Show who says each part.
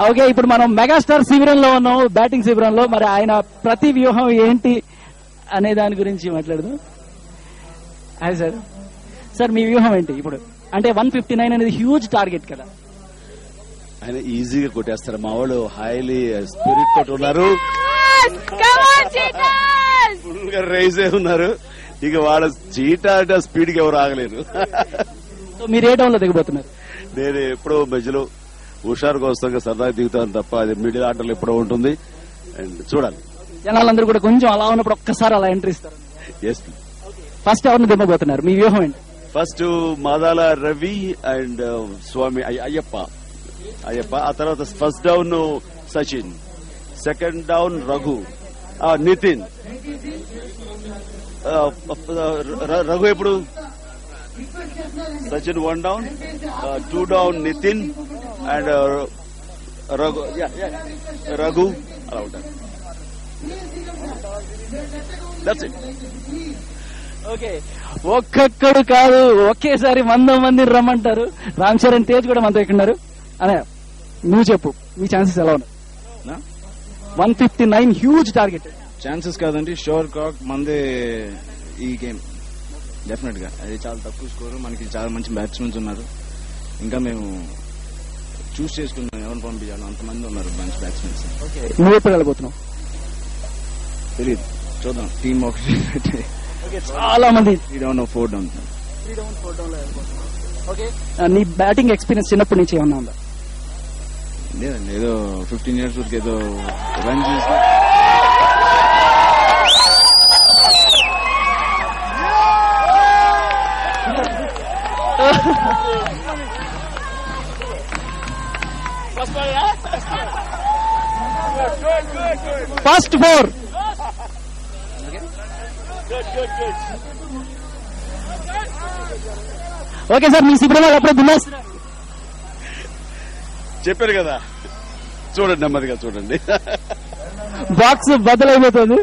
Speaker 1: Okay, ఇప్పుడు మనం megastar శిబిరంలో ఉన్నాం, బ్యాటింగ్ శిబిరంలో. మరి ఆయన ప్రతి వ్యూహం ఏంటి అనే దాని గురించి మాట్లాడదు. Hi sir. సార్ మీ వ్యూహం ఏంటి ఇప్పుడు? అంటే 159 అనేది హ్యూజ్ టార్గెట్ కదా.
Speaker 2: ఆయన ఈజీగా కొట్టేస్తారు. మా వాళ్ళు హైలీ స్పిరిట్ తోటి ఉన్నారు, ఫుల్ గా రైజ్ అయి ఉన్నారు. ఇక వాళ్ళ చీటా అంటే స్పీడ్ కి ఎవరు ఆగలేరు.
Speaker 1: సో మీరు ఏ టౌన్ లో దిగబోతున్నారు?
Speaker 2: నేను ఎప్పుడో మధ్యలో హుషారుగా వస్తాక సరదాగా దిగుతాను తప్ప అది మిడిల్ ఆర్డర్లో ఎప్పుడో ఉంటుంది. అండ్ చూడాలి,
Speaker 1: జనాలందరూ కూడా కొంచెం అలా ఉన్నప్పుడు ఒక్కసారి అలా ఎంట్రీ ఇస్తారు.
Speaker 2: ఎస్.
Speaker 1: ఫస్ట్ ఎవరిని దిమ్మబోతున్నారు? మీ వ్యూహం ఏంటి?
Speaker 2: First Madala Ravi and Swami Ayyappa. ఆ తర్వాత first down Sachin, second down Raghu, Nitin. Raghu ఎప్పుడు Sachin 1 down, 2 down Nitin and Raghu అలా ఉంటారు. That's it.
Speaker 1: ఓకే, ఒక్కొక్కడు కాదు ఒకేసారి 100 మందిని రమ్మంటారు. రామ్ చరణ్ తేజ్ కూడా మనతో ఎక్కడున్నారు అనే నువ్వు చెప్పు, మీ ఛాన్సెస్ ఎలా ఉన్నాయి? 159 హ్యూజ్ టార్గెట్.
Speaker 3: ఛాన్సెస్ కాదండి, షోర్ కాక్ మందే ఈ గేమ్ డెఫినెట్ గా. అది చాలా తక్కువ స్కోరు, మనకి చాలా మంచి బ్యాట్స్మెన్స్ ఉన్నారు. ఇంకా మేము చూస్ చేసుకున్నాం ఎవరిని పంపించాలి, అంతమంది ఉన్నారు మంచి బ్యాట్స్మెన్స్.
Speaker 1: నువ్వు ఎప్పుడు వెళ్ళబోతున్నావు?
Speaker 3: తెలియదు, చూద్దాం. టీమ్ ఒకటి
Speaker 1: చాలా మంది
Speaker 3: 3 డౌన్ 4 డౌన్.
Speaker 1: నీ బ్యాటింగ్ ఎక్స్పీరియన్స్ చిన్నప్పటి నుంచి ఏమన్నా ఉందా?
Speaker 3: లేదండి, ఏదో 15 years వరకు ఏదో రన్ చేసి
Speaker 1: ఫస్ట్ 4. ఓకే సార్, మీ శిబిరం వాళ్ళు ఎప్పుడో దున్నేస్తున్నారు.
Speaker 2: చెప్పారు కదా, చూడండి, నెమ్మదిగా చూడండి.
Speaker 1: బాక్స్ బద్దలైపోతుంది.